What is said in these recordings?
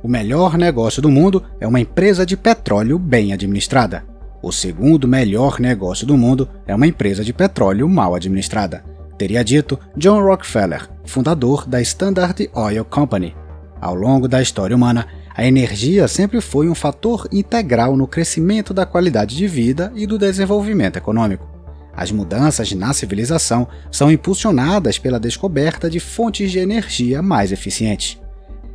O melhor negócio do mundo é uma empresa de petróleo bem administrada. O segundo melhor negócio do mundo é uma empresa de petróleo mal administrada, teria dito John Rockefeller, fundador da Standard Oil Company. Ao longo da história humana, a energia sempre foi um fator integral no crescimento da qualidade de vida e do desenvolvimento econômico. As mudanças na civilização são impulsionadas pela descoberta de fontes de energia mais eficientes.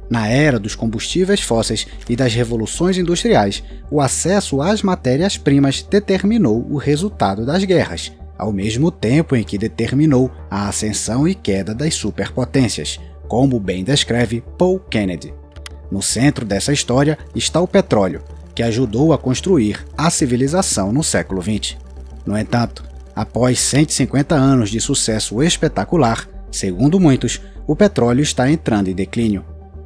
Na era dos combustíveis fósseis e das revoluções industriais, o acesso às matérias-primas determinou o resultado das guerras, ao mesmo tempo em que determinou a ascensão e queda das superpotências, como bem descreve Paul Kennedy. No centro dessa história está o petróleo, que ajudou a construir a civilização no século XX. No entanto, após 150 anos de sucesso espetacular, segundo muitos, o petróleo está entrando em declínio.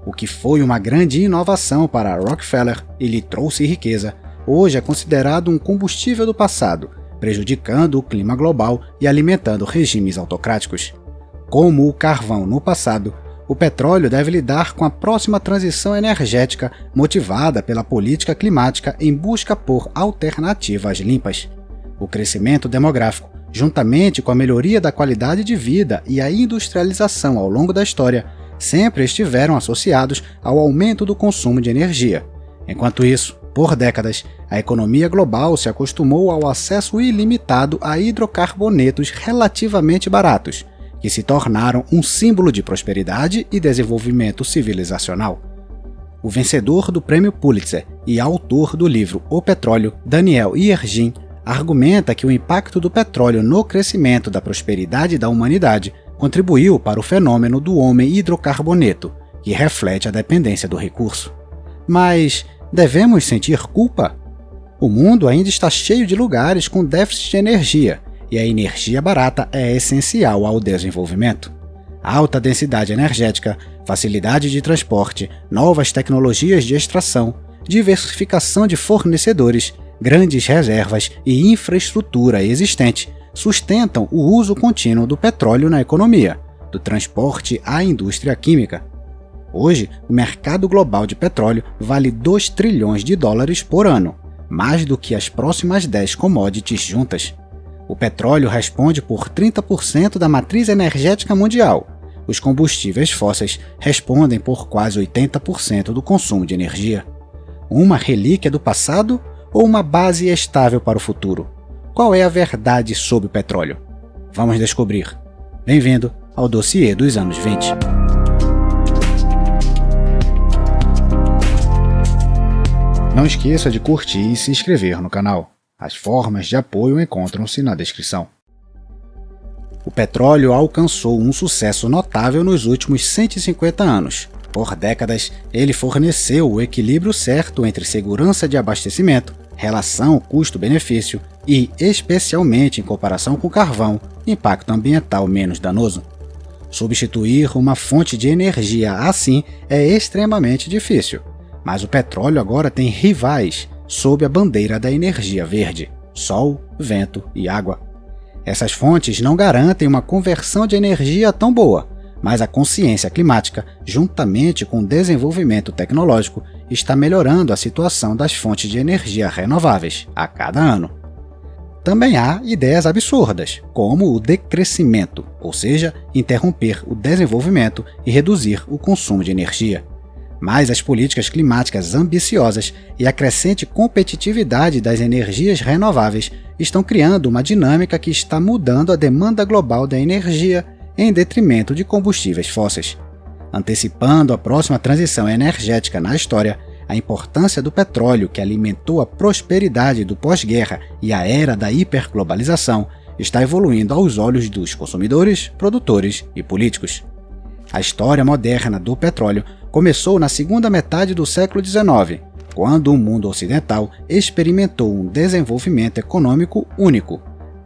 O que foi uma grande inovação para Rockefeller e lhe trouxe riqueza, hoje é considerado um combustível do passado, prejudicando o clima global e alimentando regimes autocráticos. Como o carvão no passado, o petróleo deve lidar com a próxima transição energética motivada pela política climática em busca por alternativas limpas. O crescimento demográfico, juntamente com a melhoria da qualidade de vida e a industrialização ao longo da história, sempre estiveram associados ao aumento do consumo de energia. Enquanto isso, por décadas, a economia global se acostumou ao acesso ilimitado a hidrocarbonetos relativamente baratos, que se tornaram um símbolo de prosperidade e desenvolvimento civilizacional. O vencedor do Prêmio Pulitzer e autor do livro O Petróleo, Daniel Yergin, argumenta que o impacto do petróleo no crescimento da prosperidade da humanidade contribuiu para o fenômeno do homem hidrocarboneto, que reflete a dependência do recurso. Mas devemos sentir culpa? O mundo ainda está cheio de lugares com déficit de energia, e a energia barata é essencial ao desenvolvimento. Alta densidade energética, facilidade de transporte, novas tecnologias de extração, diversificação de fornecedores, grandes reservas e infraestrutura existente sustentam o uso contínuo do petróleo na economia, do transporte à indústria química. Hoje, o mercado global de petróleo vale 2 trilhões de dólares por ano, mais do que as próximas 10 commodities juntas. O petróleo responde por 30% da matriz energética mundial. Os combustíveis fósseis respondem por quase 80% do consumo de energia. Uma relíquia do passado ou uma base estável para o futuro? Qual é a verdade sobre o petróleo? Vamos descobrir. Bem-vindo ao Dossiê dos anos 20. Não esqueça de curtir e se inscrever no canal. As formas de apoio encontram-se na descrição. O petróleo alcançou um sucesso notável nos últimos 150 anos. Por décadas, ele forneceu o equilíbrio certo entre segurança de abastecimento, relação custo-benefício e, especialmente em comparação com o carvão, impacto ambiental menos danoso. Substituir uma fonte de energia assim é extremamente difícil, mas o petróleo agora tem rivais sob a bandeira da energia verde: sol, vento e água. Essas fontes não garantem uma conversão de energia tão boa, mas a consciência climática, juntamente com o desenvolvimento tecnológico, está melhorando a situação das fontes de energia renováveis a cada ano. Também há ideias absurdas, como o decrescimento, ou seja, interromper o desenvolvimento e reduzir o consumo de energia. Mas as políticas climáticas ambiciosas e a crescente competitividade das energias renováveis estão criando uma dinâmica que está mudando a demanda global da energia em detrimento de combustíveis fósseis. Antecipando a próxima transição energética na história, a importância do petróleo que alimentou a prosperidade do pós-guerra e a era da hiperglobalização está evoluindo aos olhos dos consumidores, produtores e políticos. A história moderna do petróleo começou na segunda metade do século XIX, quando o mundo ocidental experimentou um desenvolvimento econômico único,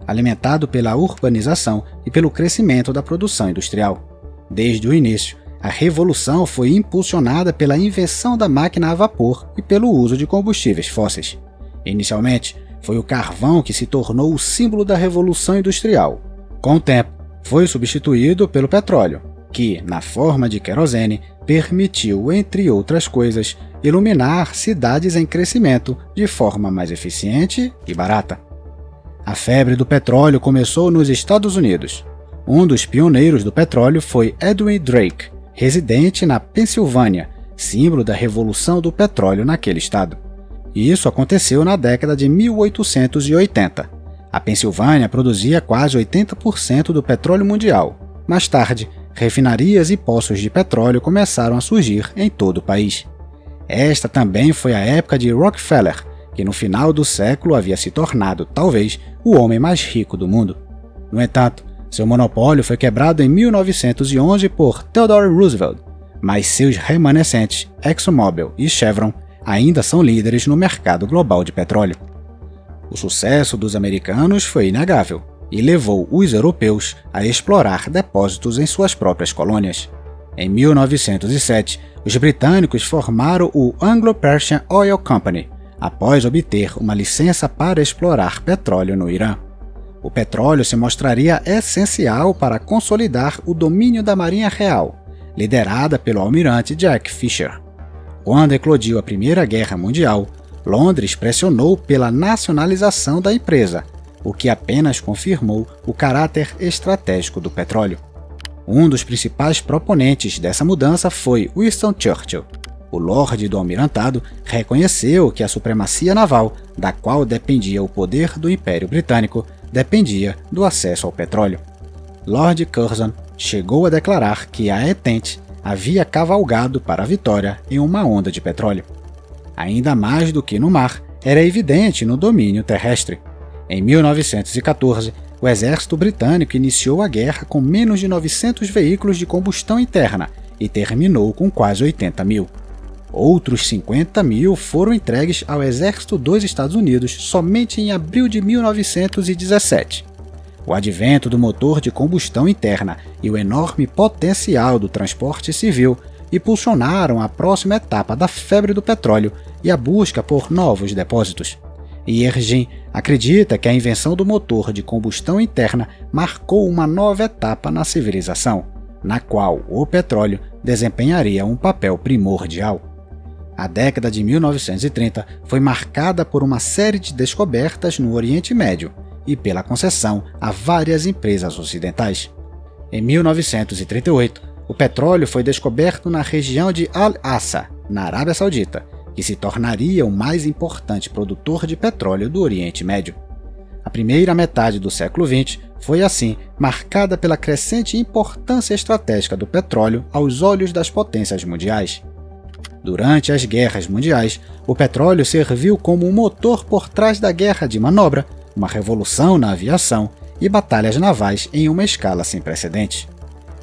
alimentado pela urbanização e pelo crescimento da produção industrial. Desde o início, a revolução foi impulsionada pela invenção da máquina a vapor e pelo uso de combustíveis fósseis. Inicialmente, foi o carvão que se tornou o símbolo da revolução industrial. Com o tempo, foi substituído pelo petróleo. que, na forma de querosene, permitiu, entre outras coisas, iluminar cidades em crescimento de forma mais eficiente e barata. A febre do petróleo começou nos Estados Unidos. Um dos pioneiros do petróleo foi Edwin Drake, residente na Pensilvânia, símbolo da revolução do petróleo naquele estado. Isso aconteceu na década de 1880. A Pensilvânia produzia quase 80% do petróleo mundial. Mais tarde, refinarias e poços de petróleo começaram a surgir em todo o país. Esta também foi a época de Rockefeller, que no final do século havia se tornado, talvez, o homem mais rico do mundo. No entanto, seu monopólio foi quebrado em 1911 por Theodore Roosevelt, mas seus remanescentes, ExxonMobil e Chevron, ainda são líderes no mercado global de petróleo. O sucesso dos americanos foi inegável e levou os europeus a explorar depósitos em suas próprias colônias. Em 1907, os britânicos formaram o Anglo-Persian Oil Company, após obter uma licença para explorar petróleo no Irã. O petróleo se mostraria essencial para consolidar o domínio da Marinha Real, liderada pelo almirante Jack Fisher. Quando eclodiu a Primeira Guerra Mundial, Londres pressionou pela nacionalização da empresa, o que apenas confirmou o caráter estratégico do petróleo. Um dos principais proponentes dessa mudança foi Winston Churchill. O Lorde do Almirantado reconheceu que a supremacia naval, da qual dependia o poder do Império Britânico, dependia do acesso ao petróleo. Lord Curzon chegou a declarar que a Entente havia cavalgado para a vitória em uma onda de petróleo. Ainda mais do que no mar, era evidente no domínio terrestre. Em 1914, o exército britânico iniciou a guerra com menos de 900 veículos de combustão interna e terminou com quase 80 mil. Outros 50 mil foram entregues ao exército dos Estados Unidos somente em abril de 1917. O advento do motor de combustão interna e o enorme potencial do transporte civil impulsionaram a próxima etapa da febre do petróleo e a busca por novos depósitos. Yergin acredita que a invenção do motor de combustão interna marcou uma nova etapa na civilização, na qual o petróleo desempenharia um papel primordial. A década de 1930 foi marcada por uma série de descobertas no Oriente Médio e pela concessão a várias empresas ocidentais. Em 1938, o petróleo foi descoberto na região de Al-Assa, na Arábia Saudita, que se tornaria o mais importante produtor de petróleo do Oriente Médio. A primeira metade do século XX foi, assim, marcada pela crescente importância estratégica do petróleo aos olhos das potências mundiais. Durante as guerras mundiais, o petróleo serviu como um motor por trás da guerra de manobra, uma revolução na aviação e batalhas navais em uma escala sem precedentes.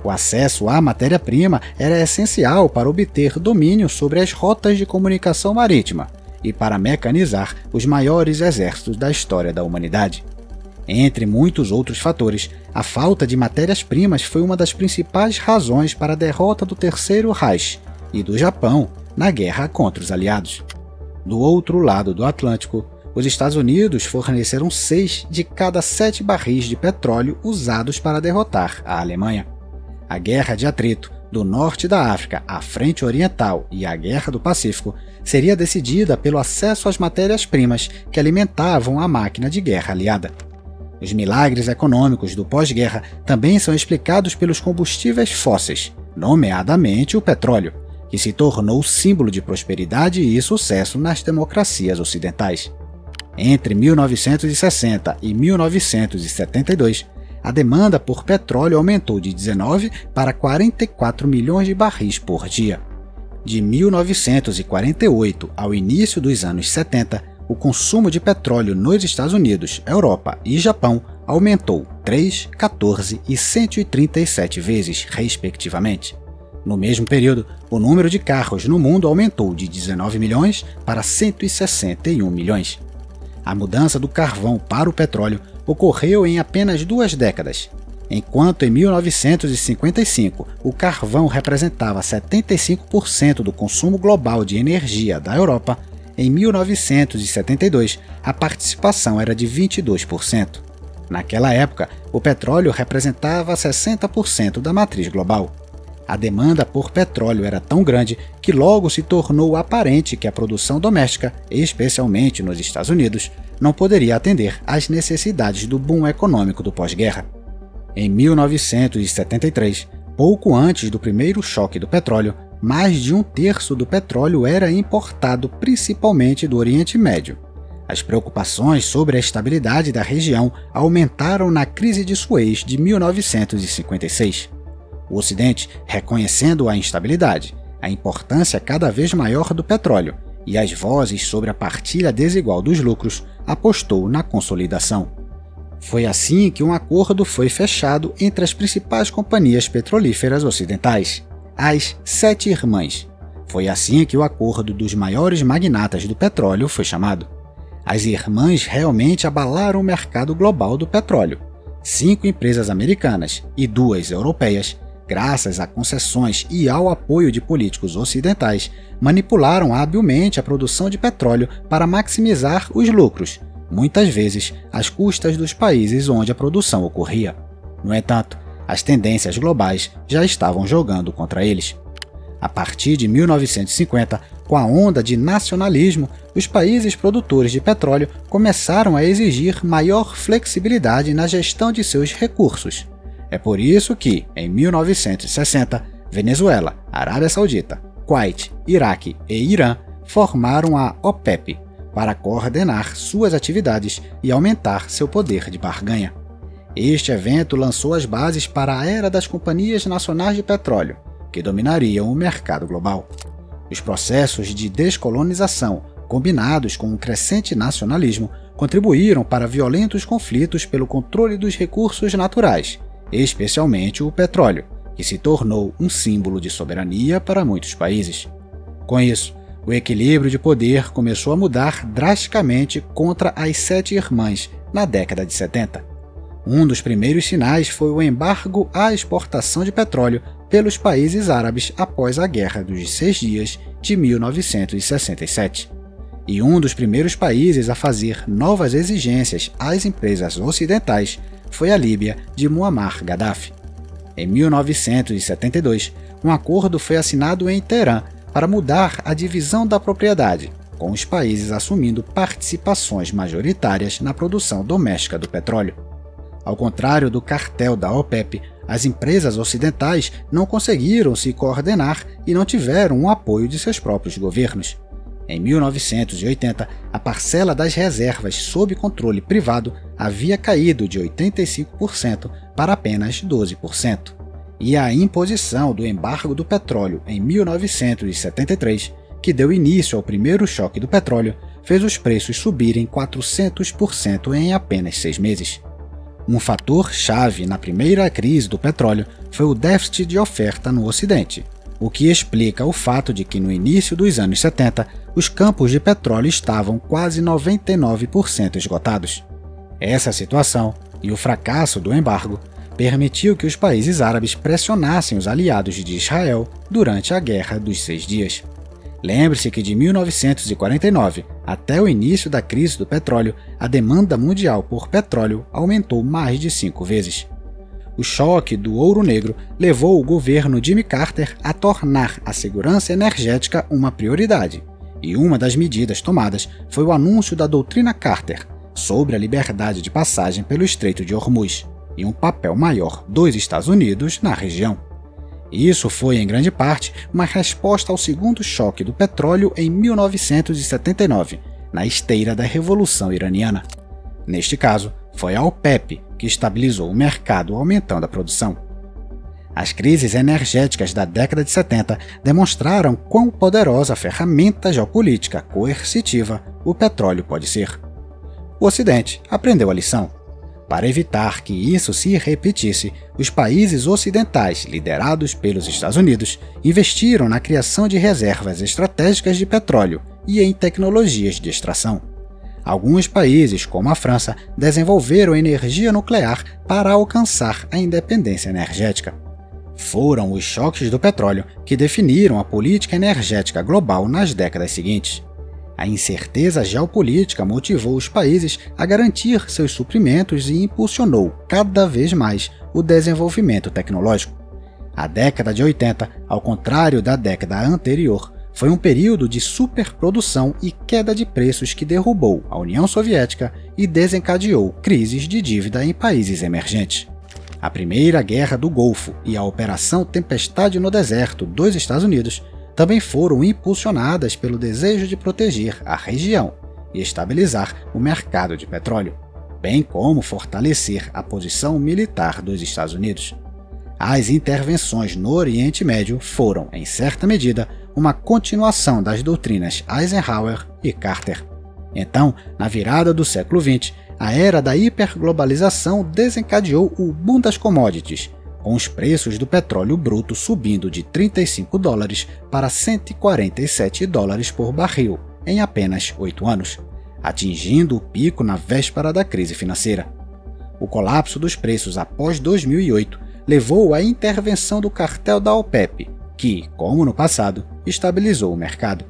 O acesso à matéria-prima era essencial para obter domínio sobre as rotas de comunicação marítima e para mecanizar os maiores exércitos da história da humanidade. Entre muitos outros fatores, a falta de matérias-primas foi uma das principais razões para a derrota do Terceiro Reich e do Japão na guerra contra os aliados. Do outro lado do Atlântico, os Estados Unidos forneceram 6 de cada 7 barris de petróleo usados para derrotar a Alemanha. A Guerra de Atrito do norte da África à Frente Oriental e a Guerra do Pacífico seria decidida pelo acesso às matérias-primas que alimentavam a máquina de guerra aliada. Os milagres econômicos do pós-guerra também são explicados pelos combustíveis fósseis, nomeadamente o petróleo, que se tornou símbolo de prosperidade e sucesso nas democracias ocidentais. Entre 1960 e 1972, a demanda por petróleo aumentou de 19 para 44 milhões de barris por dia. De 1948 ao início dos anos 70, o consumo de petróleo nos Estados Unidos, Europa e Japão aumentou 3, 14 e 137 vezes, respectivamente. No mesmo período, o número de carros no mundo aumentou de 19 milhões para 161 milhões. A mudança do carvão para o petróleo ocorreu em apenas 2 décadas. Enquanto em 1955 o carvão representava 75% do consumo global de energia da Europa, em 1972 a participação era de 22%. Naquela época, o petróleo representava 60% da matriz global. A demanda por petróleo era tão grande que logo se tornou aparente que a produção doméstica, especialmente nos Estados Unidos, não poderia atender às necessidades do boom econômico do pós-guerra. Em 1973, pouco antes do primeiro choque do petróleo, mais de 1/3 do petróleo era importado principalmente do Oriente Médio. As preocupações sobre a estabilidade da região aumentaram na crise de Suez de 1956. O Ocidente, reconhecendo a instabilidade, a importância cada vez maior do petróleo e as vozes sobre a partilha desigual dos lucros, apostou na consolidação. Foi assim que um acordo foi fechado entre as principais companhias petrolíferas ocidentais, as Sete Irmãs. Foi assim que o acordo dos maiores magnatas do petróleo foi chamado. As Irmãs realmente abalaram o mercado global do petróleo. 5 empresas americanas e 2 europeias, graças a concessões e ao apoio de políticos ocidentais, manipularam habilmente a produção de petróleo para maximizar os lucros, muitas vezes às custas dos países onde a produção ocorria. No entanto, as tendências globais já estavam jogando contra eles. A partir de 1950, com a onda de nacionalismo, os países produtores de petróleo começaram a exigir maior flexibilidade na gestão de seus recursos. É por isso que, em 1960, Venezuela, Arábia Saudita, Kuwait, Iraque e Irã formaram a OPEP para coordenar suas atividades e aumentar seu poder de barganha. Este evento lançou as bases para a era das companhias nacionais de petróleo, que dominariam o mercado global. Os processos de descolonização, combinados com um crescente nacionalismo, contribuíram para violentos conflitos pelo controle dos recursos naturais, especialmente o petróleo, que se tornou um símbolo de soberania para muitos países. Com isso, o equilíbrio de poder começou a mudar drasticamente contra as Sete Irmãs na década de 70. Um dos primeiros sinais foi o embargo à exportação de petróleo pelos países árabes após a Guerra dos 6 Dias de 1967. E um dos primeiros países a fazer novas exigências às empresas ocidentais foi a Líbia de Muammar Gaddafi. Em 1972, um acordo foi assinado em Teherã para mudar a divisão da propriedade, com os países assumindo participações majoritárias na produção doméstica do petróleo. Ao contrário do cartel da OPEP, as empresas ocidentais não conseguiram se coordenar e não tiveram o apoio de seus próprios governos. Em 1980, a parcela das reservas sob controle privado havia caído de 85% para apenas 12%. E a imposição do embargo do petróleo em 1973, que deu início ao primeiro choque do petróleo, fez os preços subirem 400% em apenas 6 meses. Um fator chave na primeira crise do petróleo foi o déficit de oferta no Ocidente, o que explica o fato de que no início dos anos 70, os campos de petróleo estavam quase 99% esgotados. Essa situação e o fracasso do embargo permitiu que os países árabes pressionassem os aliados de Israel durante a Guerra dos 6 Dias. Lembre-se que de 1949 até o início da crise do petróleo, a demanda mundial por petróleo aumentou mais de 5 vezes. O choque do ouro negro levou o governo Jimmy Carter a tornar a segurança energética uma prioridade, e uma das medidas tomadas foi o anúncio da doutrina Carter sobre a liberdade de passagem pelo Estreito de Hormuz e um papel maior dos Estados Unidos na região. Isso foi, em grande parte, uma resposta ao segundo choque do petróleo em 1979, na esteira da Revolução Iraniana. Neste caso, foi a OPEP que estabilizou o mercado aumentando a produção. As crises energéticas da década de 70 demonstraram quão poderosa ferramenta geopolítica coercitiva o petróleo pode ser. O Ocidente aprendeu a lição. Para evitar que isso se repetisse, os países ocidentais, liderados pelos Estados Unidos, investiram na criação de reservas estratégicas de petróleo e em tecnologias de extração. Alguns países, como a França, desenvolveram energia nuclear para alcançar a independência energética. Foram os choques do petróleo que definiram a política energética global nas décadas seguintes. A incerteza geopolítica motivou os países a garantir seus suprimentos e impulsionou cada vez mais o desenvolvimento tecnológico. A década de 80, ao contrário da década anterior, foi um período de superprodução e queda de preços que derrubou a União Soviética e desencadeou crises de dívida em países emergentes. A Primeira Guerra do Golfo e a Operação Tempestade no Deserto dos Estados Unidos também foram impulsionadas pelo desejo de proteger a região e estabilizar o mercado de petróleo, bem como fortalecer a posição militar dos Estados Unidos. As intervenções no Oriente Médio foram, em certa medida, uma continuação das doutrinas Eisenhower e Carter. Então, na virada do século XX, a era da hiperglobalização desencadeou o boom das commodities, com os preços do petróleo bruto subindo de $35 para $147 por barril em apenas 8 anos, atingindo o pico na véspera da crise financeira. O colapso dos preços após 2008 levou à intervenção do cartel da OPEP, que, como no passado, estabilizou o mercado.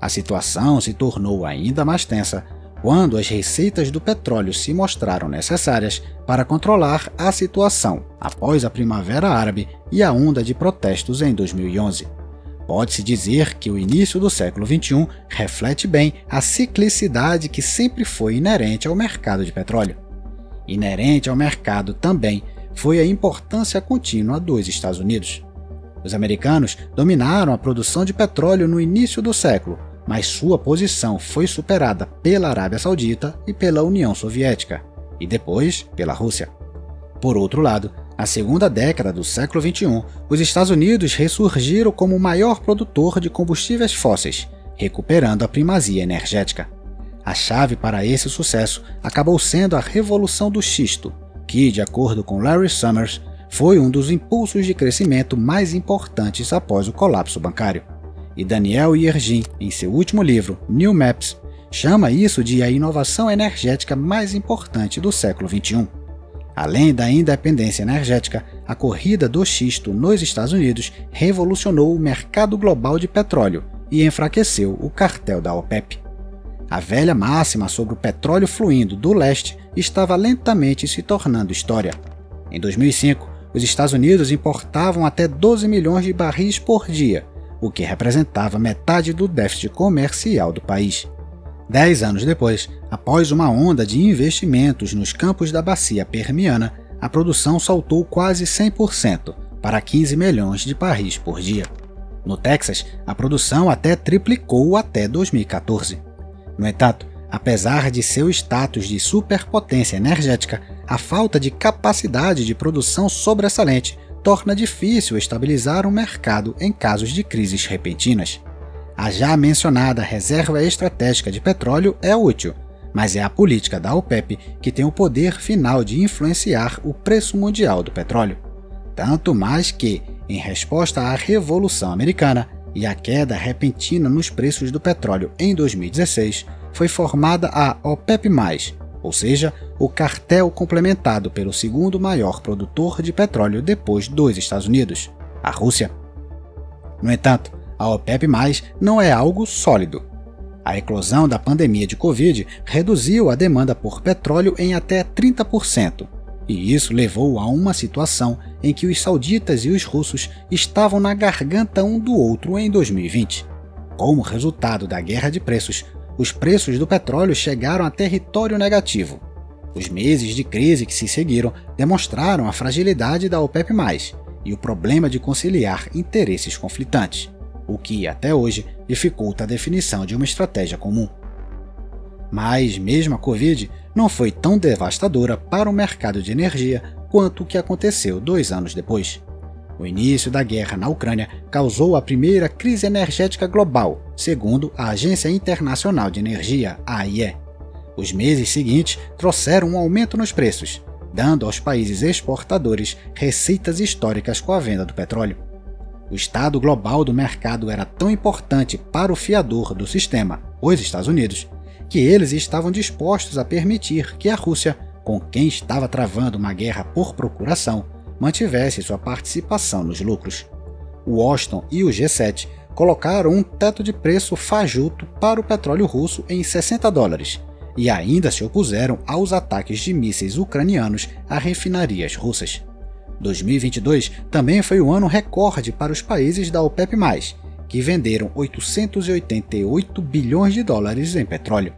A situação se tornou ainda mais tensa quando as receitas do petróleo se mostraram necessárias para controlar a situação após a Primavera Árabe e a onda de protestos em 2011. Pode-se dizer que o início do século XXI reflete bem a ciclicidade que sempre foi inerente ao mercado de petróleo. Inerente ao mercado também foi a importância contínua dos Estados Unidos. Os americanos dominaram a produção de petróleo no início do século, mas sua posição foi superada pela Arábia Saudita e pela União Soviética, e depois pela Rússia. Por outro lado, na segunda década do século XXI, os Estados Unidos ressurgiram como o maior produtor de combustíveis fósseis, recuperando a primazia energética. A chave para esse sucesso acabou sendo a Revolução do Xisto, que, de acordo com Larry Summers, foi um dos impulsos de crescimento mais importantes após o colapso bancário. E Daniel Yergin, em seu último livro, New Maps, chama isso de a inovação energética mais importante do século XXI. Além da independência energética, a corrida do xisto nos Estados Unidos revolucionou o mercado global de petróleo e enfraqueceu o cartel da OPEP. A velha máxima sobre o petróleo fluindo do leste estava lentamente se tornando história. Em 2005, os Estados Unidos importavam até 12 milhões de barris por dia, o que representava metade do déficit comercial do país. 10 anos depois, após uma onda de investimentos nos campos da bacia permiana, a produção saltou quase 100% para 15 milhões de barris por dia. No Texas, a produção até triplicou até 2014. No entanto, apesar de seu status de superpotência energética, a falta de capacidade de produção sobressalente torna difícil estabilizar o mercado em casos de crises repentinas. A já mencionada reserva estratégica de petróleo é útil, mas é a política da OPEP que tem o poder final de influenciar o preço mundial do petróleo. Tanto mais que, em resposta à Revolução Americana e à queda repentina nos preços do petróleo em 2016, foi formada a OPEP+, ou seja, o cartel complementado pelo segundo maior produtor de petróleo depois dos Estados Unidos, a Rússia. No entanto, a OPEP+, não é algo sólido. A eclosão da pandemia de Covid reduziu a demanda por petróleo em até 30%, e isso levou a uma situação em que os sauditas e os russos estavam na garganta um do outro em 2020. Como resultado da guerra de preços, os preços do petróleo chegaram a território negativo. Os meses de crise que se seguiram demonstraram a fragilidade da OPEP+, e o problema de conciliar interesses conflitantes, o que, até hoje, dificulta a definição de uma estratégia comum. Mas, mesmo a Covid não foi tão devastadora para o mercado de energia quanto o que aconteceu 2 anos depois. O início da guerra na Ucrânia causou a primeira crise energética global, segundo a Agência Internacional de Energia, AIE. Os meses seguintes trouxeram um aumento nos preços, dando aos países exportadores receitas históricas com a venda do petróleo. O estado global do mercado era tão importante para o fiador do sistema, os Estados Unidos, que eles estavam dispostos a permitir que a Rússia, com quem estava travando uma guerra por procuração, mantivesse sua participação nos lucros. O Washington e o G7 colocaram um teto de preço fajuto para o petróleo russo em $60 e ainda se opuseram aos ataques de mísseis ucranianos a refinarias russas. 2022 também foi o ano recorde para os países da OPEP+, que venderam 888 bilhões de dólares em petróleo.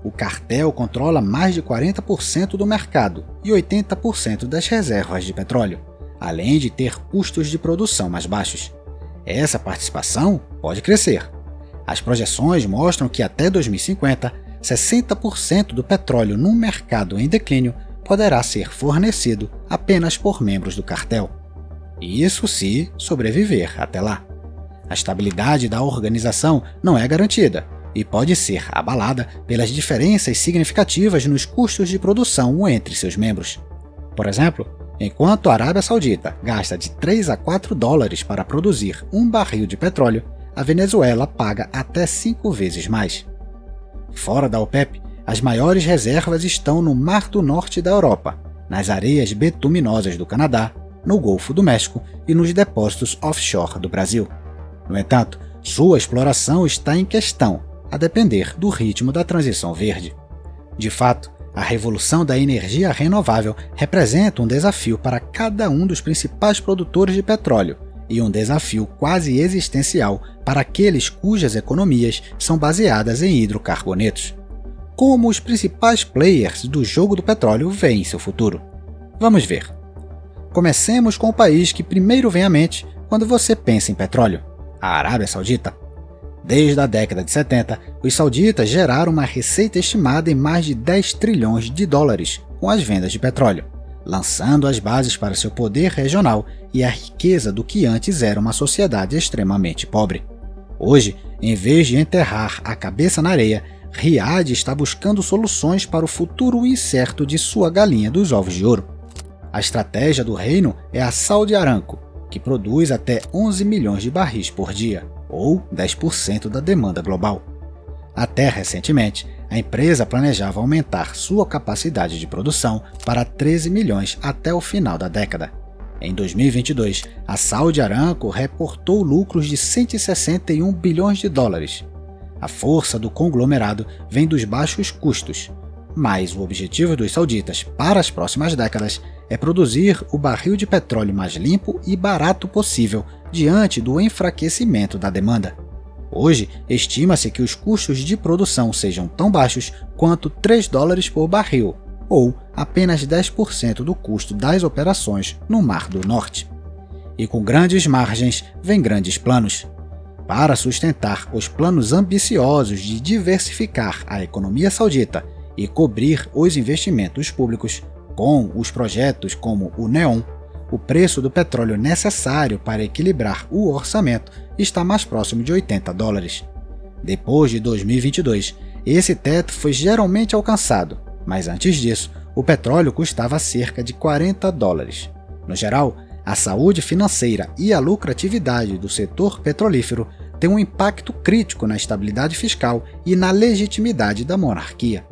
O cartel controla mais de 40% do mercado e 80% das reservas de petróleo, além de ter custos de produção mais baixos. Essa participação pode crescer. As projeções mostram que até 2050, 60% do petróleo no mercado em declínio poderá ser fornecido apenas por membros do cartel. Isso se sobreviver até lá. A estabilidade da organização não é garantida e pode ser abalada pelas diferenças significativas nos custos de produção entre seus membros. Por exemplo, enquanto a Arábia Saudita gasta de 3 a 4 dólares para produzir um barril de petróleo, a Venezuela paga até 5 vezes mais. Fora da OPEP, as maiores reservas estão no Mar do Norte da Europa, nas areias betuminosas do Canadá, no Golfo do México e nos depósitos offshore do Brasil. No entanto, sua exploração está em questão, a depender do ritmo da transição verde. De fato, a revolução da energia renovável representa um desafio para cada um dos principais produtores de petróleo e um desafio quase existencial para aqueles cujas economias são baseadas em hidrocarbonetos. Como os principais players do jogo do petróleo veem seu futuro? Vamos ver. Comecemos com o país que primeiro vem à mente quando você pensa em petróleo: a Arábia Saudita. Desde a década de 70, os sauditas geraram uma receita estimada em mais de 10 trilhões de dólares com as vendas de petróleo, lançando as bases para seu poder regional e a riqueza do que antes era uma sociedade extremamente pobre. Hoje, em vez de enterrar a cabeça na areia, Riad está buscando soluções para o futuro incerto de sua galinha dos ovos de ouro. A estratégia do reino é a Saudi Aramco, que produz até 11 milhões de barris por dia, ou 10% da demanda global. Até recentemente, a empresa planejava aumentar sua capacidade de produção para 13 milhões até o final da década. Em 2022, a Saudi Aramco reportou lucros de 161 bilhões de dólares. A força do conglomerado vem dos baixos custos, mas o objetivo dos sauditas para as próximas décadas é produzir o barril de petróleo mais limpo e barato possível diante do enfraquecimento da demanda. Hoje, estima-se que os custos de produção sejam tão baixos quanto 3 dólares por barril, ou apenas 10% do custo das operações no Mar do Norte. E com grandes margens vem grandes planos. Para sustentar os planos ambiciosos de diversificar a economia saudita e cobrir os investimentos públicos, com os projetos como o NEOM, o preço do petróleo necessário para equilibrar o orçamento está mais próximo de 80 dólares. Depois de 2022, esse teto foi geralmente alcançado, mas antes disso, o petróleo custava cerca de 40 dólares. No geral, a saúde financeira e a lucratividade do setor petrolífero têm um impacto crítico na estabilidade fiscal e na legitimidade da monarquia.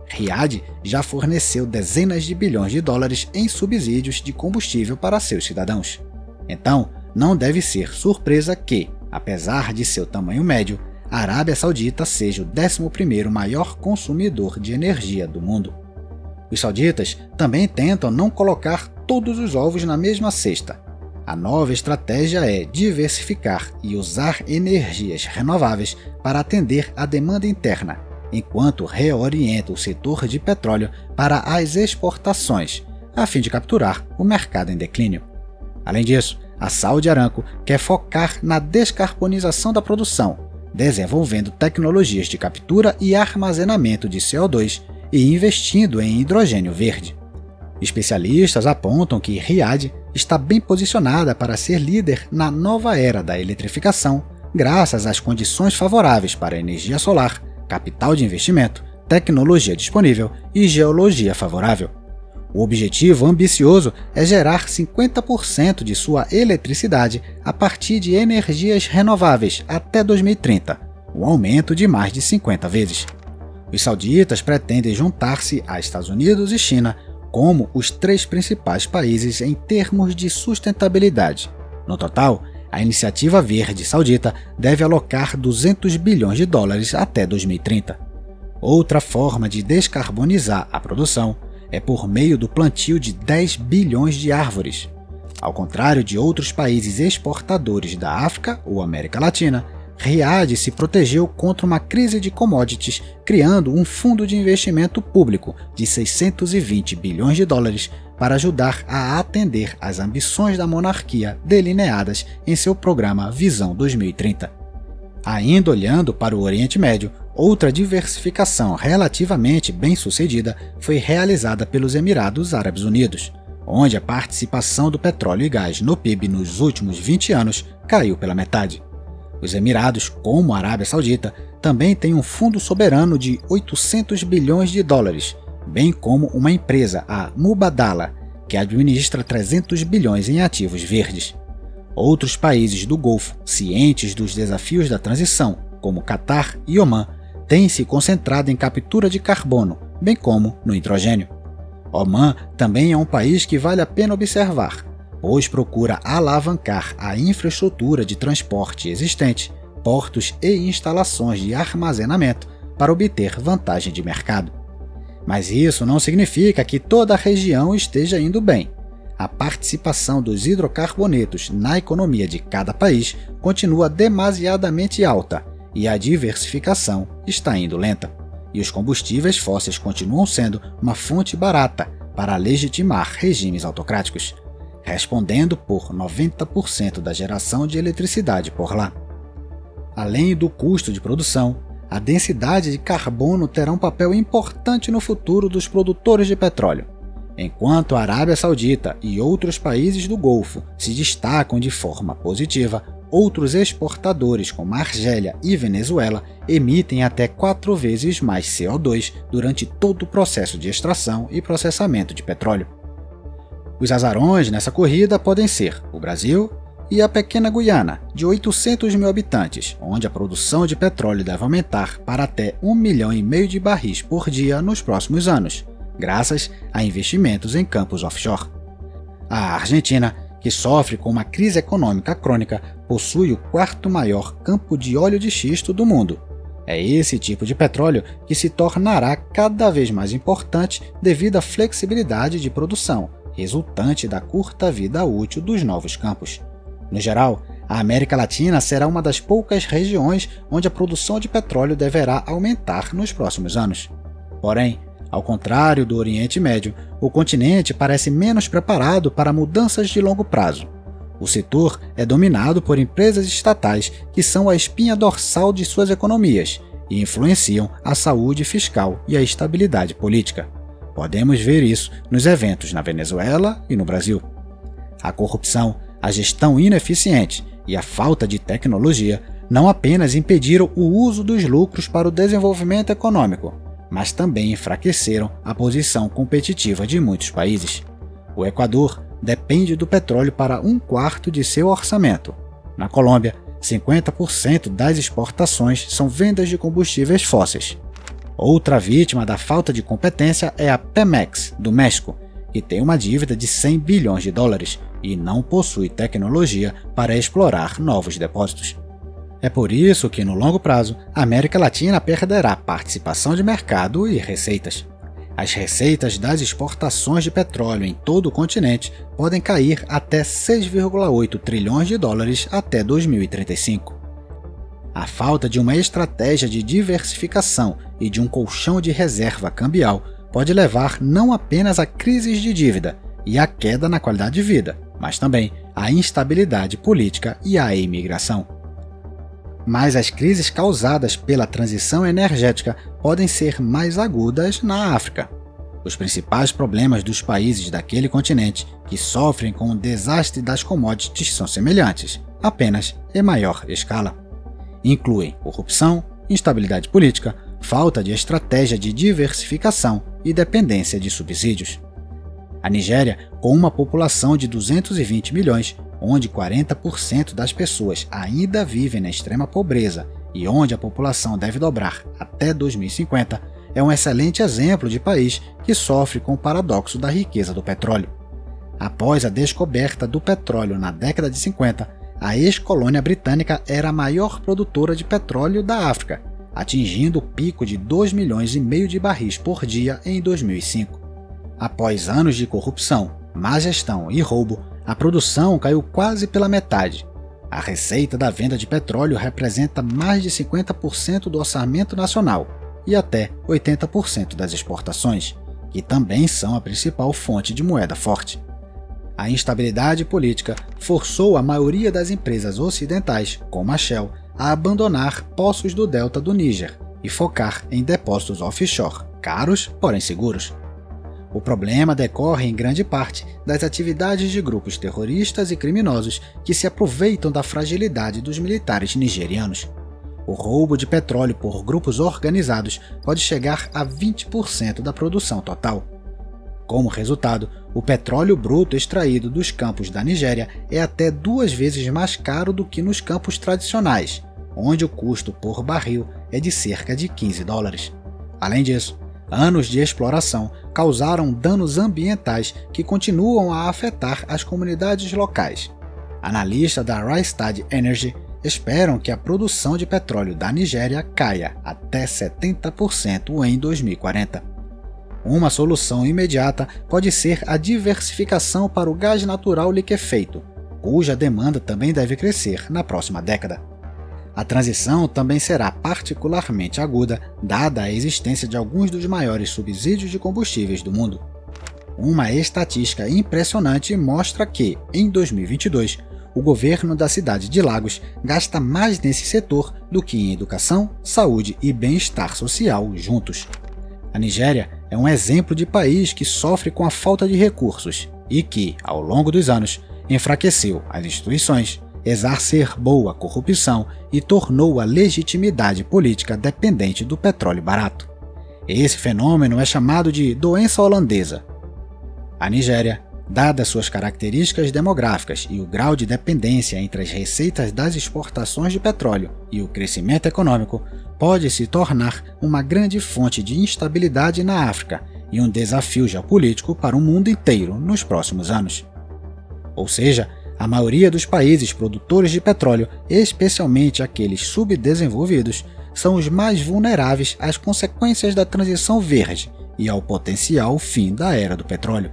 Riad já forneceu dezenas de bilhões de dólares em subsídios de combustível para seus cidadãos. Então, não deve ser surpresa que, apesar de seu tamanho médio, a Arábia Saudita seja o 11º maior consumidor de energia do mundo. Os sauditas também tentam não colocar todos os ovos na mesma cesta. A nova estratégia é diversificar e usar energias renováveis para atender a demanda interna, enquanto reorienta o setor de petróleo para as exportações, a fim de capturar o mercado em declínio. Além disso, a Saudi Aramco quer focar na descarbonização da produção, desenvolvendo tecnologias de captura e armazenamento de CO2 e investindo em hidrogênio verde. Especialistas apontam que Riad está bem posicionada para ser líder na nova era da eletrificação, graças às condições favoráveis para a energia solar, capital de investimento, tecnologia disponível e geologia favorável. O objetivo ambicioso é gerar 50% de sua eletricidade a partir de energias renováveis até 2030, um aumento de mais de 50 vezes. Os sauditas pretendem juntar-se a Estados Unidos e China como os 3 principais países em termos de sustentabilidade. No total, a Iniciativa Verde Saudita deve alocar 200 bilhões de dólares até 2030. Outra forma de descarbonizar a produção é por meio do plantio de 10 bilhões de árvores, Ao contrário de outros países exportadores da África ou América Latina, Riad se protegeu contra uma crise de commodities, criando um fundo de investimento público de 620 bilhões de dólares para ajudar a atender às ambições da monarquia delineadas em seu programa Visão 2030. Ainda olhando para o Oriente Médio, outra diversificação relativamente bem-sucedida foi realizada pelos Emirados Árabes Unidos, onde a participação do petróleo e gás no PIB nos últimos 20 anos caiu pela metade. Os Emirados, como a Arábia Saudita, também têm um fundo soberano de 800 bilhões de dólares, bem como uma empresa, a Mubadala, que administra 300 bilhões em ativos verdes. Outros países do Golfo, cientes dos desafios da transição, como Catar e Omã, têm se concentrado em captura de carbono, bem como no hidrogênio. Omã também é um país que vale a pena observar, pois procura alavancar a infraestrutura de transporte existente, portos e instalações de armazenamento para obter vantagem de mercado. Mas isso não significa que toda a região esteja indo bem. A participação dos hidrocarbonetos na economia de cada país continua demasiadamente alta e a diversificação está indo lenta. E os combustíveis fósseis continuam sendo uma fonte barata para legitimar regimes autocráticos, respondendo por 90% da geração de eletricidade por lá. Além do custo de produção, a densidade de carbono terá um papel importante no futuro dos produtores de petróleo. Enquanto a Arábia Saudita e outros países do Golfo se destacam de forma positiva, outros exportadores como Argélia e Venezuela emitem até 4 vezes mais CO2 durante todo o processo de extração e processamento de petróleo. Os azarões nessa corrida podem ser o Brasil e a pequena Guiana, de 800 mil habitantes, onde a produção de petróleo deve aumentar para até 1,5 milhão de barris por dia nos próximos anos, graças a investimentos em campos offshore. A Argentina, que sofre com uma crise econômica crônica, possui o 4º maior campo de óleo de xisto do mundo. É esse tipo de petróleo que se tornará cada vez mais importante devido à flexibilidade de produção, resultante da curta vida útil dos novos campos. No geral, a América Latina será uma das poucas regiões onde a produção de petróleo deverá aumentar nos próximos anos. Porém, ao contrário do Oriente Médio, o continente parece menos preparado para mudanças de longo prazo. O setor é dominado por empresas estatais que são a espinha dorsal de suas economias e influenciam a saúde fiscal e a estabilidade política. Podemos ver isso nos eventos na Venezuela e no Brasil. A corrupção, a gestão ineficiente e a falta de tecnologia não apenas impediram o uso dos lucros para o desenvolvimento econômico, mas também enfraqueceram a posição competitiva de muitos países. O Equador depende do petróleo para 1/4 de seu orçamento. Na Colômbia, 50% das exportações são vendas de combustíveis fósseis. Outra vítima da falta de competência é a Pemex, do México, que tem uma dívida de 100 bilhões de dólares e não possui tecnologia para explorar novos depósitos. É por isso que, no longo prazo, a América Latina perderá participação de mercado e receitas. As receitas das exportações de petróleo em todo o continente podem cair até 6,8 trilhões de dólares até 2035. A falta de uma estratégia de diversificação e de um colchão de reserva cambial pode levar não apenas a crises de dívida e a queda na qualidade de vida, mas também à instabilidade política e à imigração. Mas as crises causadas pela transição energética podem ser mais agudas na África. Os principais problemas dos países daquele continente que sofrem com o desastre das commodities são semelhantes, apenas em maior escala. Incluem corrupção, instabilidade política, falta de estratégia de diversificação e dependência de subsídios. A Nigéria, com uma população de 220 milhões, onde 40% das pessoas ainda vivem na extrema pobreza e onde a população deve dobrar até 2050, é um excelente exemplo de país que sofre com o paradoxo da riqueza do petróleo. Após a descoberta do petróleo na década de 50, a ex-colônia britânica era a maior produtora de petróleo da África, atingindo o pico de 2,5 milhões de barris por dia em 2005. Após anos de corrupção, má gestão e roubo, a produção caiu quase pela metade. A receita da venda de petróleo representa mais de 50% do orçamento nacional e até 80% das exportações, que também são a principal fonte de moeda forte. A instabilidade política forçou a maioria das empresas ocidentais, como a Shell, a abandonar poços do delta do Níger e focar em depósitos offshore, caros, porém seguros. O problema decorre em grande parte das atividades de grupos terroristas e criminosos que se aproveitam da fragilidade dos militares nigerianos. O roubo de petróleo por grupos organizados pode chegar a 20% da produção total. Como resultado, o petróleo bruto extraído dos campos da Nigéria é até 2 vezes mais caro do que nos campos tradicionais, onde o custo por barril é de cerca de $15. Além disso, anos de exploração causaram danos ambientais que continuam a afetar as comunidades locais. Analistas da Rystad Energy esperam que a produção de petróleo da Nigéria caia até 70% em 2040. Uma solução imediata pode ser a diversificação para o gás natural liquefeito, cuja demanda também deve crescer na próxima década. A transição também será particularmente aguda, dada a existência de alguns dos maiores subsídios de combustíveis do mundo. Uma estatística impressionante mostra que, em 2022, o governo da cidade de Lagos gasta mais nesse setor do que em educação, saúde e bem-estar social juntos. A Nigéria é um exemplo de país que sofre com a falta de recursos e que, ao longo dos anos, enfraqueceu as instituições, exacerbou a corrupção e tornou a legitimidade política dependente do petróleo barato. Esse fenômeno é chamado de doença holandesa. A Nigéria, dadas suas características demográficas e o grau de dependência entre as receitas das exportações de petróleo e o crescimento econômico, pode se tornar uma grande fonte de instabilidade na África e um desafio geopolítico para o mundo inteiro nos próximos anos. Ou seja, a maioria dos países produtores de petróleo, especialmente aqueles subdesenvolvidos, são os mais vulneráveis às consequências da transição verde e ao potencial fim da era do petróleo.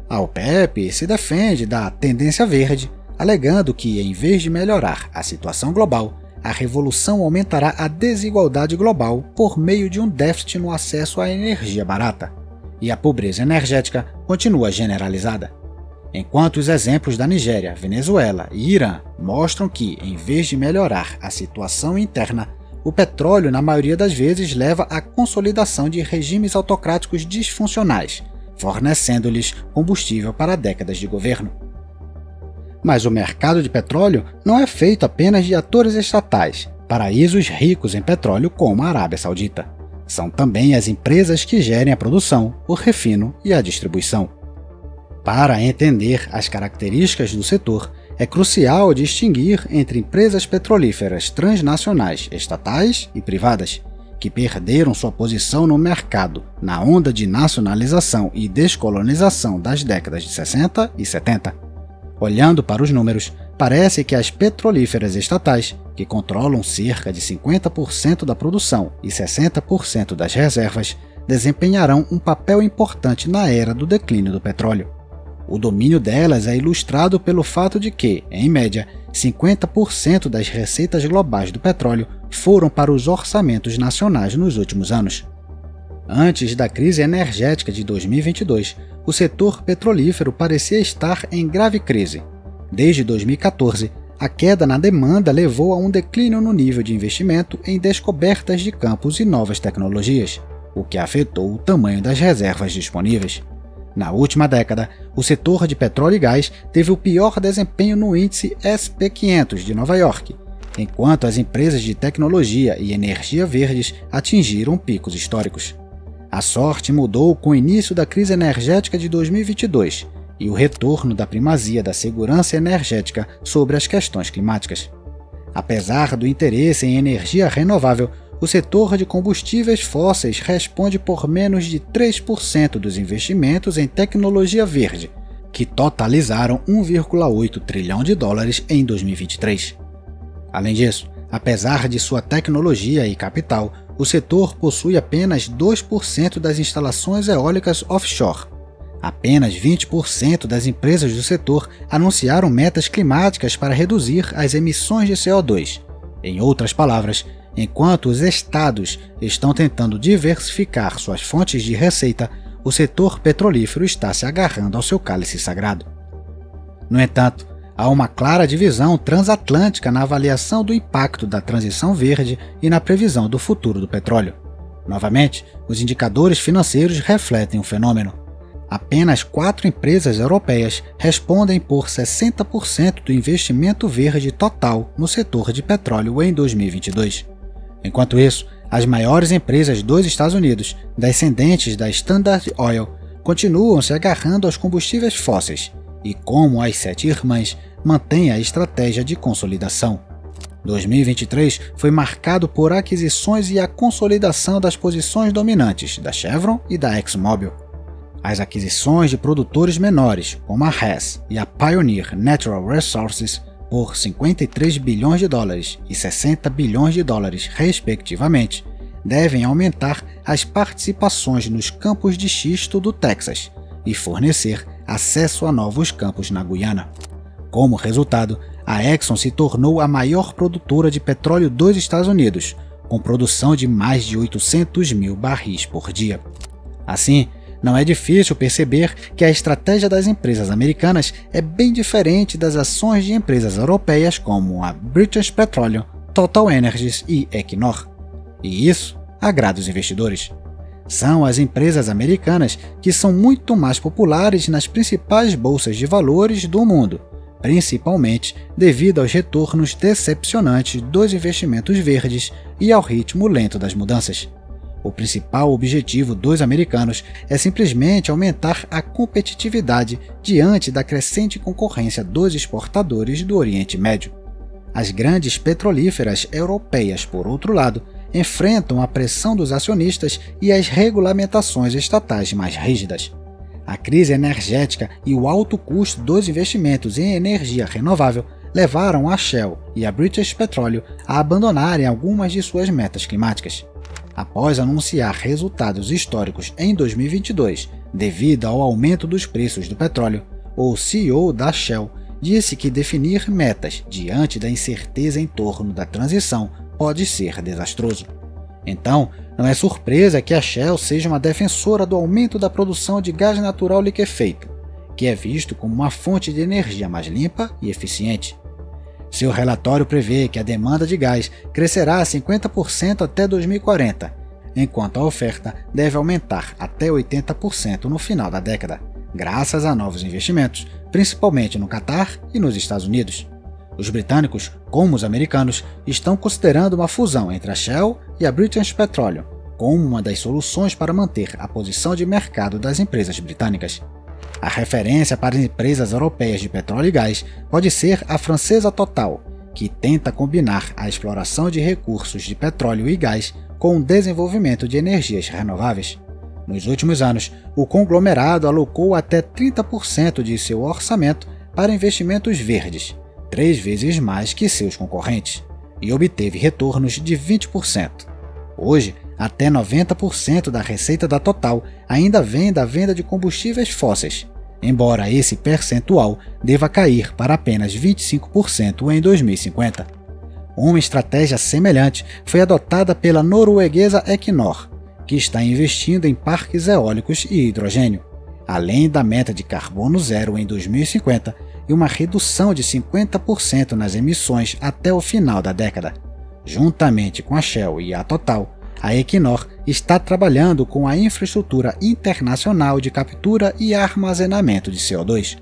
A OPEP se defende da tendência verde, alegando que, em vez de melhorar a situação global, a revolução aumentará a desigualdade global por meio de um déficit no acesso à energia barata, e a pobreza energética continua generalizada. Enquanto os exemplos da Nigéria, Venezuela e Irã mostram que, em vez de melhorar a situação interna, o petróleo na maioria das vezes leva à consolidação de regimes autocráticos disfuncionais, fornecendo-lhes combustível para décadas de governo. Mas o mercado de petróleo não é feito apenas de atores estatais, paraísos ricos em petróleo como a Arábia Saudita. São também as empresas que gerem a produção, o refino e a distribuição. Para entender as características do setor, é crucial distinguir entre empresas petrolíferas transnacionais, estatais e privadas, que perderam sua posição no mercado na onda de nacionalização e descolonização das décadas de 60 e 70. Olhando para os números, parece que as petrolíferas estatais, que controlam cerca de 50% da produção e 60% das reservas, desempenharão um papel importante na era do declínio do petróleo. O domínio delas é ilustrado pelo fato de que, em média, 50% das receitas globais do petróleo foram para os orçamentos nacionais nos últimos anos. Antes da crise energética de 2022, o setor petrolífero parecia estar em grave crise. Desde 2014, a queda na demanda levou a um declínio no nível de investimento em descobertas de campos e novas tecnologias, o que afetou o tamanho das reservas disponíveis. Na última década, o setor de petróleo e gás teve o pior desempenho no índice SP500 de Nova York, enquanto as empresas de tecnologia e energia verdes atingiram picos históricos. A sorte mudou com o início da crise energética de 2022 e o retorno da primazia da segurança energética sobre as questões climáticas. Apesar do interesse em energia renovável, o setor de combustíveis fósseis responde por menos de 3% dos investimentos em tecnologia verde, que totalizaram $1,8 trilhão em 2023. Além disso, apesar de sua tecnologia e capital, o setor possui apenas 2% das instalações eólicas offshore. Apenas 20% das empresas do setor anunciaram metas climáticas para reduzir as emissões de CO2. Em outras palavras, enquanto os estados estão tentando diversificar suas fontes de receita, o setor petrolífero está se agarrando ao seu cálice sagrado. No entanto, há uma clara divisão transatlântica na avaliação do impacto da transição verde e na previsão do futuro do petróleo. Novamente, os indicadores financeiros refletem o fenômeno. Apenas 4 empresas europeias respondem por 60% do investimento verde total no setor de petróleo em 2022. Enquanto isso, as maiores empresas dos Estados Unidos, descendentes da Standard Oil, continuam se agarrando aos combustíveis fósseis e, como as 7 irmãs, mantêm a estratégia de consolidação. 2023 foi marcado por aquisições e a consolidação das posições dominantes da Chevron e da ExxonMobil. As aquisições de produtores menores, como a Hess e a Pioneer Natural Resources, por 53 bilhões de dólares e 60 bilhões de dólares, respectivamente, devem aumentar as participações nos campos de xisto do Texas e fornecer acesso a novos campos na Guiana. Como resultado, a Exxon se tornou a maior produtora de petróleo dos Estados Unidos, com produção de mais de 800 mil barris por dia. Assim, não é difícil perceber que a estratégia das empresas americanas é bem diferente das ações de empresas europeias como a British Petroleum, Total Energies e Equinor. E isso agrada os investidores. São as empresas americanas que são muito mais populares nas principais bolsas de valores do mundo, principalmente devido aos retornos decepcionantes dos investimentos verdes e ao ritmo lento das mudanças. O principal objetivo dos americanos é simplesmente aumentar a competitividade diante da crescente concorrência dos exportadores do Oriente Médio. As grandes petrolíferas europeias, por outro lado, enfrentam a pressão dos acionistas e as regulamentações estatais mais rígidas. A crise energética e o alto custo dos investimentos em energia renovável levaram a Shell e a British Petroleum a abandonarem algumas de suas metas climáticas. Após anunciar resultados históricos em 2022 devido ao aumento dos preços do petróleo, o CEO da Shell disse que definir metas diante da incerteza em torno da transição pode ser desastroso. Então, não é surpresa que a Shell seja uma defensora do aumento da produção de gás natural liquefeito, que é visto como uma fonte de energia mais limpa e eficiente. Seu relatório prevê que a demanda de gás crescerá a 50% até 2040, enquanto a oferta deve aumentar até 80% no final da década, graças a novos investimentos, principalmente no Catar e nos Estados Unidos. Os britânicos, como os americanos, estão considerando uma fusão entre a Shell e a British Petroleum como uma das soluções para manter a posição de mercado das empresas britânicas. A referência para as empresas europeias de petróleo e gás pode ser a francesa Total, que tenta combinar a exploração de recursos de petróleo e gás com o desenvolvimento de energias renováveis. Nos últimos anos, o conglomerado alocou até 30% de seu orçamento para investimentos verdes, 3 vezes mais que seus concorrentes, e obteve retornos de 20%. Hoje, até 90% da receita da Total ainda vem da venda de combustíveis fósseis, embora esse percentual deva cair para apenas 25% em 2050. Uma estratégia semelhante foi adotada pela norueguesa Equinor, que está investindo em parques eólicos e hidrogênio, além da meta de carbono zero em 2050 e uma redução de 50% nas emissões até o final da década. Juntamente com a Shell e a Total, a Equinor está trabalhando com a infraestrutura internacional de captura e armazenamento de CO2.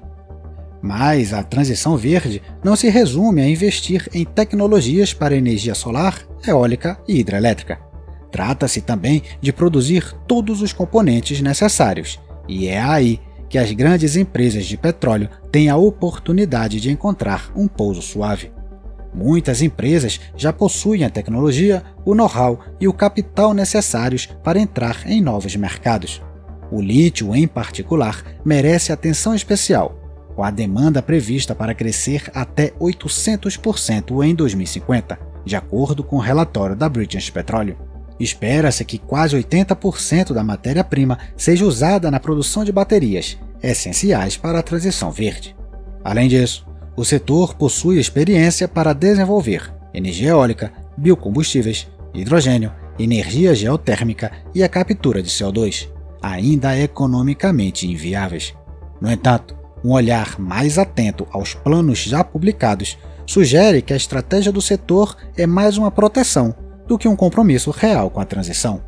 Mas a transição verde não se resume a investir em tecnologias para energia solar, eólica e hidrelétrica. Trata-se também de produzir todos os componentes necessários, e é aí que as grandes empresas de petróleo têm a oportunidade de encontrar um pouso suave. Muitas empresas já possuem a tecnologia, o know-how e o capital necessários para entrar em novos mercados. O lítio, em particular, merece atenção especial, com a demanda prevista para crescer até 800% em 2050, de acordo com o relatório da British Petroleum. Espera-se que quase 80% da matéria-prima seja usada na produção de baterias, essenciais para a transição verde. Além disso, o setor possui experiência para desenvolver energia eólica, biocombustíveis, hidrogênio, energia geotérmica e a captura de CO2, ainda economicamente inviáveis. No entanto, um olhar mais atento aos planos já publicados sugere que a estratégia do setor é mais uma proteção do que um compromisso real com a transição.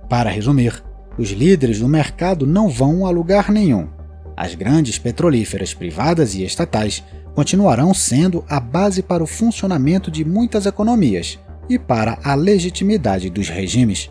Para resumir, os líderes do mercado não vão a lugar nenhum. As grandes petrolíferas privadas e estatais continuarão sendo a base para o funcionamento de muitas economias e para a legitimidade dos regimes.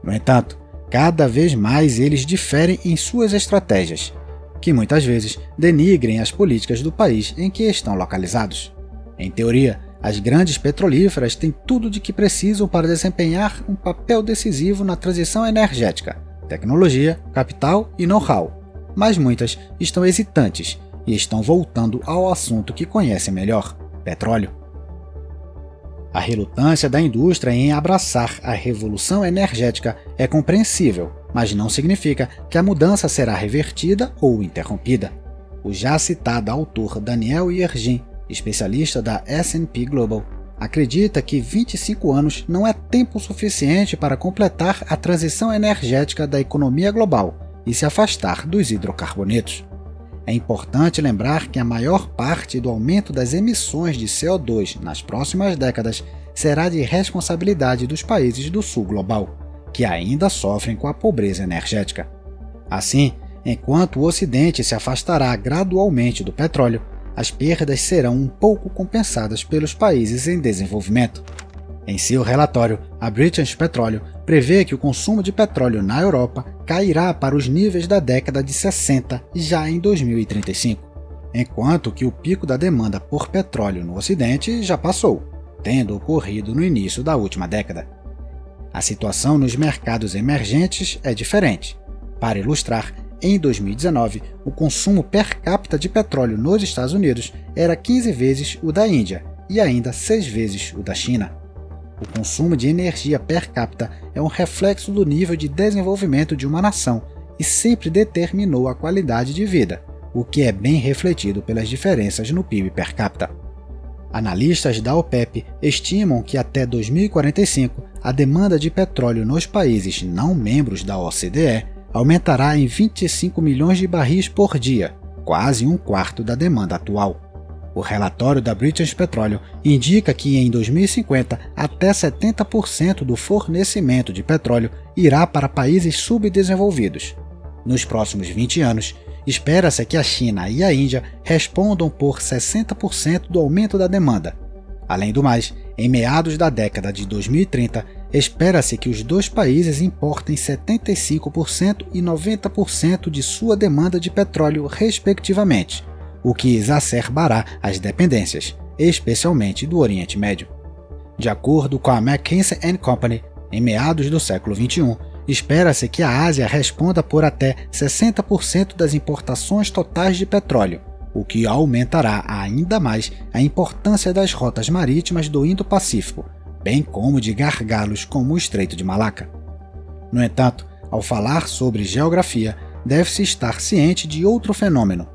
No entanto, cada vez mais eles diferem em suas estratégias, que muitas vezes denigrem as políticas do país em que estão localizados. Em teoria, as grandes petrolíferas têm tudo de que precisam para desempenhar um papel decisivo na transição energética, tecnologia, capital e know-how, mas muitas estão hesitantes e estão voltando ao assunto que conhecem melhor: petróleo. A relutância da indústria em abraçar a revolução energética é compreensível, mas não significa que a mudança será revertida ou interrompida. O já citado autor Daniel Yergin, especialista da S&P Global, acredita que 25 anos não é tempo suficiente para completar a transição energética da economia global e se afastar dos hidrocarbonetos. É importante lembrar que a maior parte do aumento das emissões de CO2 nas próximas décadas será de responsabilidade dos países do sul global, que ainda sofrem com a pobreza energética. Assim, enquanto o Ocidente se afastará gradualmente do petróleo, as perdas serão um pouco compensadas pelos países em desenvolvimento. Em seu relatório, a British Petroleum prevê que o consumo de petróleo na Europa cairá para os níveis da década de 60 já em 2035, enquanto que o pico da demanda por petróleo no Ocidente já passou, tendo ocorrido no início da última década. A situação nos mercados emergentes é diferente. Para ilustrar, em 2019, o consumo per capita de petróleo nos Estados Unidos era 15 vezes o da Índia e ainda 6 vezes o da China. O consumo de energia per capita é um reflexo do nível de desenvolvimento de uma nação e sempre determinou a qualidade de vida, o que é bem refletido pelas diferenças no PIB per capita. Analistas da OPEP estimam que até 2045 a demanda de petróleo nos países não membros da OCDE aumentará em 25 milhões de barris por dia, quase um quarto da demanda atual. O relatório da British Petroleum indica que em 2050 até 70% do fornecimento de petróleo irá para países subdesenvolvidos. Nos próximos 20 anos, espera-se que a China e a Índia respondam por 60% do aumento da demanda. Além do mais, em meados da década de 2030, espera-se que os dois países importem 75% e 90% de sua demanda de petróleo, respectivamente, o que exacerbará as dependências, especialmente do Oriente Médio. De acordo com a McKinsey & Company, em meados do século XXI, espera-se que a Ásia responda por até 60% das importações totais de petróleo, o que aumentará ainda mais a importância das rotas marítimas do Indo-Pacífico, bem como de gargalos como o Estreito de Malaca. No entanto, ao falar sobre geografia, deve-se estar ciente de outro fenômeno.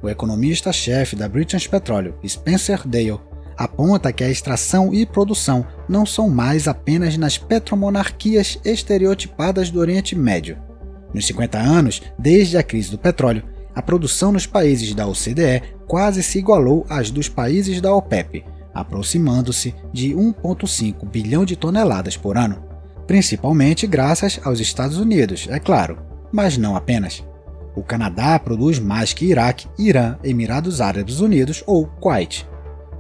O economista-chefe da British Petroleum, Spencer Dale, aponta que a extração e produção não são mais apenas nas petromonarquias estereotipadas do Oriente Médio. Nos 50 anos, desde a crise do petróleo, a produção nos países da OCDE quase se igualou às dos países da OPEP, aproximando-se de 1,5 bilhão de toneladas por ano, principalmente graças aos Estados Unidos, é claro, mas não apenas. O Canadá produz mais que Iraque, Irã, Emirados Árabes Unidos ou Kuwait.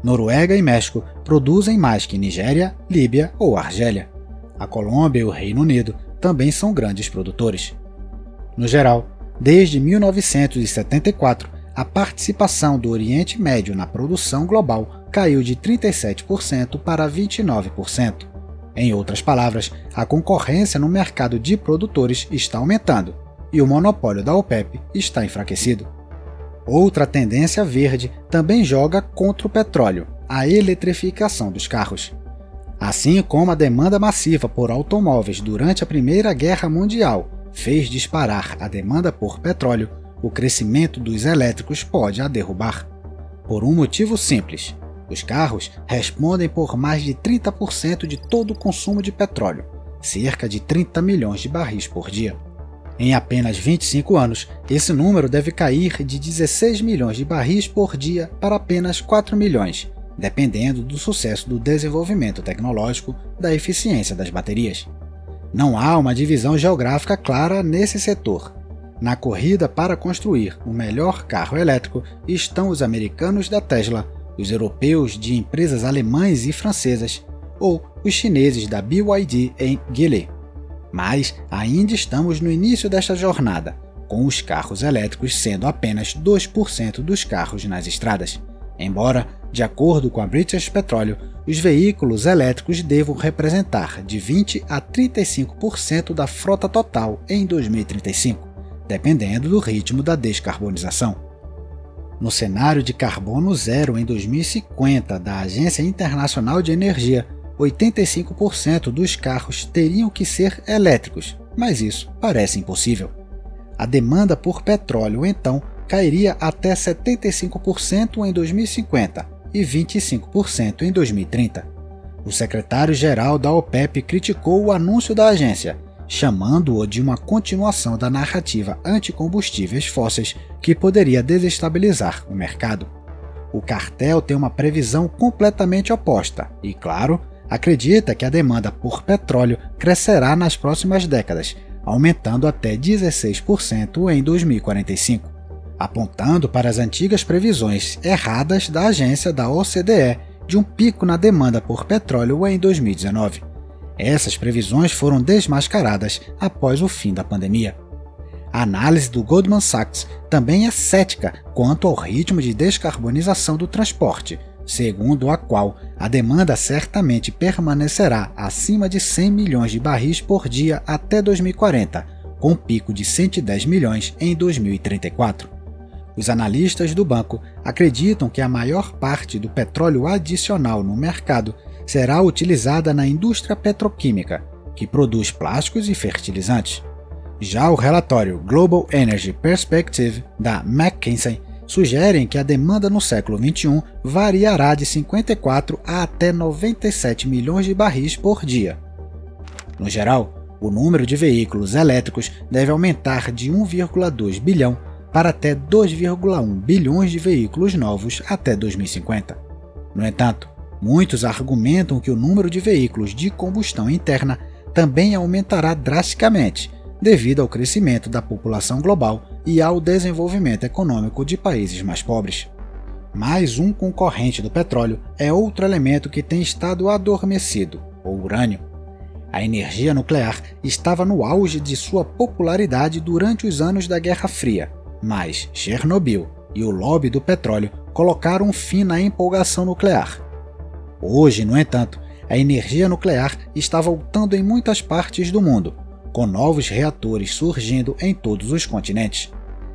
Noruega e México produzem mais que Nigéria, Líbia ou Argélia. A Colômbia e o Reino Unido também são grandes produtores. No geral, desde 1974, a participação do Oriente Médio na produção global caiu de 37% para 29%. Em outras palavras, a concorrência no mercado de produtores está aumentando e o monopólio da OPEP está enfraquecido. Outra tendência verde também joga contra o petróleo, a eletrificação dos carros. Assim como a demanda massiva por automóveis durante a Primeira Guerra Mundial fez disparar a demanda por petróleo, o crescimento dos elétricos pode a derrubar. Por um motivo simples: os carros respondem por mais de 30% de todo o consumo de petróleo, cerca de 30 milhões de barris por dia. Em apenas 25 anos, esse número deve cair de 16 milhões de barris por dia para apenas 4 milhões, dependendo do sucesso do desenvolvimento tecnológico da eficiência das baterias. Não há uma divisão geográfica clara nesse setor. Na corrida para construir o melhor carro elétrico estão os americanos da Tesla, os europeus de empresas alemãs e francesas, ou os chineses da BYD em Geely. Mas ainda estamos no início desta jornada, com os carros elétricos sendo apenas 2% dos carros nas estradas. Embora, de acordo com a British Petroleum, os veículos elétricos devam representar de 20% a 35% da frota total em 2035, dependendo do ritmo da descarbonização. No cenário de carbono zero em 2050 da Agência Internacional de Energia, 85% dos carros teriam que ser elétricos, mas isso parece impossível. A demanda por petróleo, então, cairia até 75% em 2050 e 25% em 2030. O secretário-geral da OPEP criticou o anúncio da agência, chamando-o de uma continuação da narrativa anticombustíveis fósseis que poderia desestabilizar o mercado. O cartel tem uma previsão completamente oposta e, claro, acredita que a demanda por petróleo crescerá nas próximas décadas, aumentando até 16% em 2045, apontando para as antigas previsões erradas da agência da OCDE de um pico na demanda por petróleo em 2019. Essas previsões foram desmascaradas após o fim da pandemia. A análise do Goldman Sachs também é cética quanto ao ritmo de descarbonização do transporte, segundo a qual a demanda certamente permanecerá acima de 100 milhões de barris por dia até 2040, com um pico de 110 milhões em 2034. Os analistas do banco acreditam que a maior parte do petróleo adicional no mercado será utilizada na indústria petroquímica, que produz plásticos e fertilizantes. Já o relatório Global Energy Perspective, da McKinsey, sugere que a demanda no século XXI variará de 54 a até 97 milhões de barris por dia. No geral, o número de veículos elétricos deve aumentar de 1,2 bilhão para até 2,1 bilhões de veículos novos até 2050. No entanto, muitos argumentam que o número de veículos de combustão interna também aumentará drasticamente, devido ao crescimento da população global e ao desenvolvimento econômico de países mais pobres. Mais um concorrente do petróleo é outro elemento que tem estado adormecido, o urânio. A energia nuclear estava no auge de sua popularidade durante os anos da Guerra Fria, mas Chernobyl e o lobby do petróleo colocaram um fim na empolgação nuclear. Hoje, no entanto, a energia nuclear está voltando em muitas partes do mundo, com novos reatores surgindo em todos os continentes.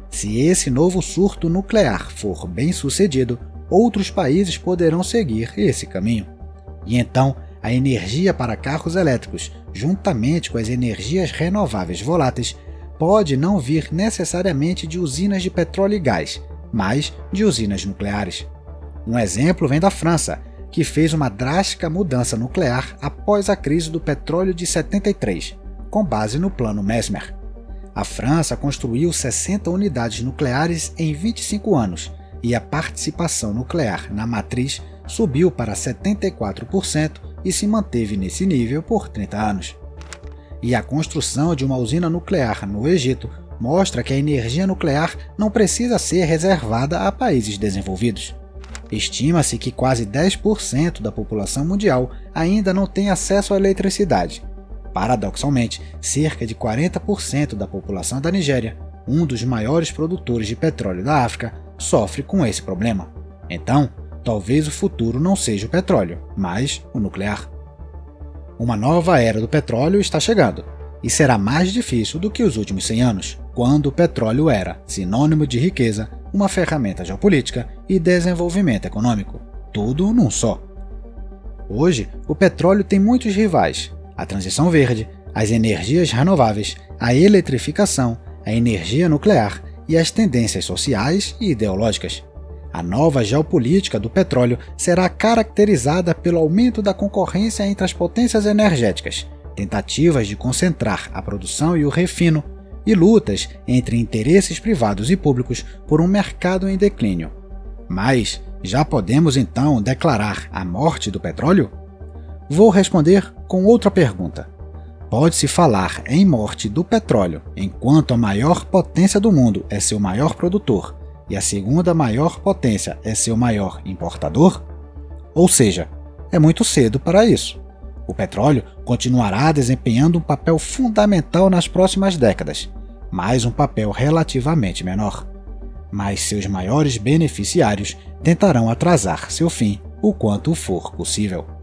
Se esse novo surto nuclear for bem sucedido, outros países poderão seguir esse caminho. E então, a energia para carros elétricos, juntamente com as energias renováveis voláteis, pode não vir necessariamente de usinas de petróleo e gás, mas de usinas nucleares. Um exemplo vem da França, que fez uma drástica mudança nuclear após a crise do petróleo de 73, com base no Plano Mesmer. A França construiu 60 unidades nucleares em 25 anos e a participação nuclear na matriz subiu para 74% e se manteve nesse nível por 30 anos. E a construção de uma usina nuclear no Egito mostra que a energia nuclear não precisa ser reservada a países desenvolvidos. Estima-se que quase 10% da população mundial ainda não tem acesso à eletricidade. Paradoxalmente, cerca de 40% da população da Nigéria, um dos maiores produtores de petróleo da África, sofre com esse problema. Então, talvez o futuro não seja o petróleo, mas o nuclear. Uma nova era do petróleo está chegando, e será mais difícil do que os últimos 100 anos, quando o petróleo era sinônimo de riqueza, uma ferramenta geopolítica e desenvolvimento econômico, tudo num só. Hoje, o petróleo tem muitos rivais: a transição verde, as energias renováveis, a eletrificação, a energia nuclear e as tendências sociais e ideológicas. A nova geopolítica do petróleo será caracterizada pelo aumento da concorrência entre as potências energéticas, tentativas de concentrar a produção e o refino, e lutas entre interesses privados e públicos por um mercado em declínio. Mas já podemos então declarar a morte do petróleo? Vou responder com outra pergunta. Pode-se falar em morte do petróleo enquanto a maior potência do mundo é seu maior produtor e a segunda maior potência é seu maior importador? Ou seja, é muito cedo para isso. O petróleo continuará desempenhando um papel fundamental nas próximas décadas, mas um papel relativamente menor. Mas seus maiores beneficiários tentarão atrasar seu fim o quanto for possível.